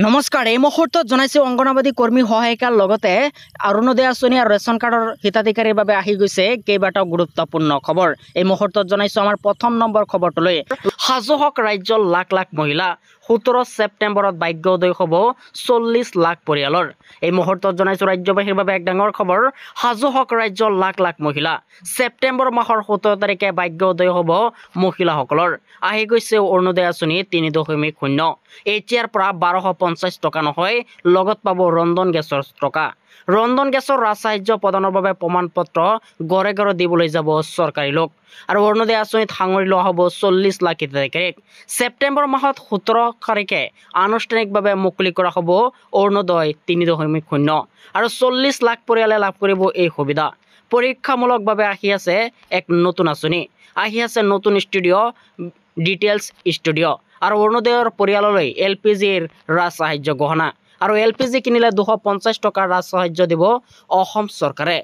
নমস্কাৰ এই মুহূৰ্তত জনাইছো অংগনবাদী কৰ্মী সহায়িকাৰ লগতে অৰুণোদয় আঁচনি আৰু ৰেচন কাৰ্ডৰ হিতাধিকাৰীৰ বাবে আহি গৈছে কেইবাটাও গুৰুত্বপূৰ্ণ খবৰ। এই মুহূৰ্তত জনাইছো আমাৰ প্ৰথম নম্বৰ খবৰটোলৈ। সাজু হওক ৰাজ্যৰ লাখ লাখ মহিলা। 17 ছেপ্টেম্বৰত ভাগ্যোদয় হ'ব 40 লাখ পৰিয়ালৰ। এই মুহূৰ্তত জনাইছো ৰাজ্যবাসীৰ বাবে এক ডাঙৰ খবৰ। সাজু হওক ৰাজ্যৰ লাখ লাখ মহিলা। ছেপ্টেম্বৰ মাহৰ 17 তাৰিখে ভাগ্যোদয় হ'ব মহিলাসকলৰ। আহি গৈছে অৰুণোদয় আঁচনি 3.0। এতিয়াৰ পৰা 1250 টকা নহয়, লগত পাব ৰন্ধন গেছৰ টকা। ৰন্ধন গেছৰ ৰাজসাহায্য প্ৰদানৰ বাবে প্ৰমাণ পত্ৰ ঘৰে ঘৰে দিবলৈ যাব চৰকাৰী লোক। আৰু অৰুণোদয় আঁচনিত সাঙুৰি লোৱা হ'ব 40 লাখ হিতাধিকাৰীক। ছেপ্টেম্বৰ মাহত 17 তাৰিখে আনুষ্ঠানিকভাৱে মুকলি কৰা হ'ব অৰুণোদয় 3.0 আৰু 40 লাখ পৰিয়ালে লাভ কৰিব এই সুবিধা। পৰীক্ষামূলকভাৱে আহি আছে এক নতুন আঁচনি, আহি আছে নতুন ষ্টুডিঅ' ডিটেইলছ ষ্টুডিঅ' আৰু অৰুণোদয়ৰ পৰিয়াললৈ LPGৰ ৰাজসাহায্য গহনা আৰু LPG কিনিলে 250 টকাৰ ৰাজসাহায্য দিব অসম চৰকাৰে।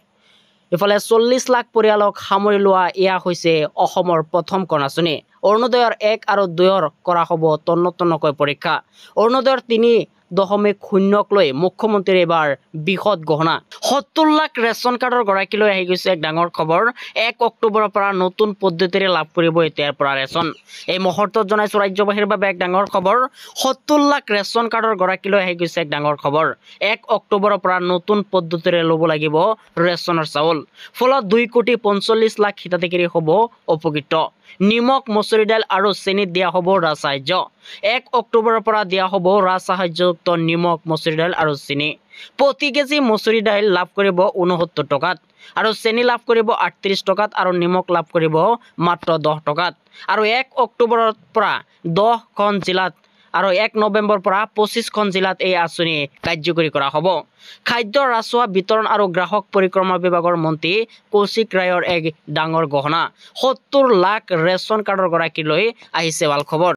ইফালে 40 লাখ পৰিয়ালক সামৰি লোৱা এয়া হৈছে অসমৰ প্ৰথমখন আঁচনি। অৰুণোদয়ৰ 1 আৰু 2 কৰা হ'ব তন্নতন্নকৈ পৰীক্ষা। অৰুণোদয়ৰ 3.0ক লৈ মুখ্যমন্ত্ৰীৰ এইবাৰ বৃহৎ গহনা। 70 লাখ ৰেচন কাৰ্ডৰ গৰাকীলৈ আহি গৈছে এক ডাঙৰ খবৰ। 1 অক্টোবৰৰ পৰা নতুন পদ্ধতিৰে লাভ কৰিব এতিয়াৰ পৰা ৰেচন। এই মুহূৰ্তত জনাইছো ৰাজ্যবাসীৰ বাবে এক ডাঙৰ খবৰ। 70 লাখ ৰেচন কাৰ্ডৰ গৰাকীলৈ আহি গৈছে এক ডাঙৰ খবৰ। 1 অক্টোবৰৰ পৰা নতুন পদ্ধতিৰে ল'ব লাগিব ৰেচনৰ চাউল। ফলত 2.45 লাখ হিতাধিকাৰী হ'ব উপকৃত। নিমখ, মচুৰি দাইল আৰু চেনিত দিয়া হ'ব ৰাজসাহায্য। 1 অক্টোবৰৰ পৰা দিয়া হ'ব ৰাজসাহায্যযুক্ত নিমখ, মচুৰি দাইল আৰু চেনি। প্ৰতি কেজি মচুৰি দাইল লাভ কৰিব 69 টকাত আৰু চেনি লাভ কৰিব 38 টকাত আৰু নিমখ লাভ কৰিব মাত্ৰ 10 টকাত। আৰু 1 অক্টোবৰৰ পৰা 10খন জিলাত আৰু 1 নৱেম্বৰৰ পৰা 25খন জিলাত এই আঁচনি কাৰ্যকৰী কৰা হ'ব। খাদ্য, ৰাজহুৱা বিতৰণ আৰু গ্ৰাহক পৰিক্ৰমা বিভাগৰ মন্ত্ৰী কৌশিক ৰায়ৰ এক ডাঙৰ গহনা। 70 লাখ ৰেচন কাৰ্ডৰ গৰাকীলৈ আহিছে ভাল খবৰ।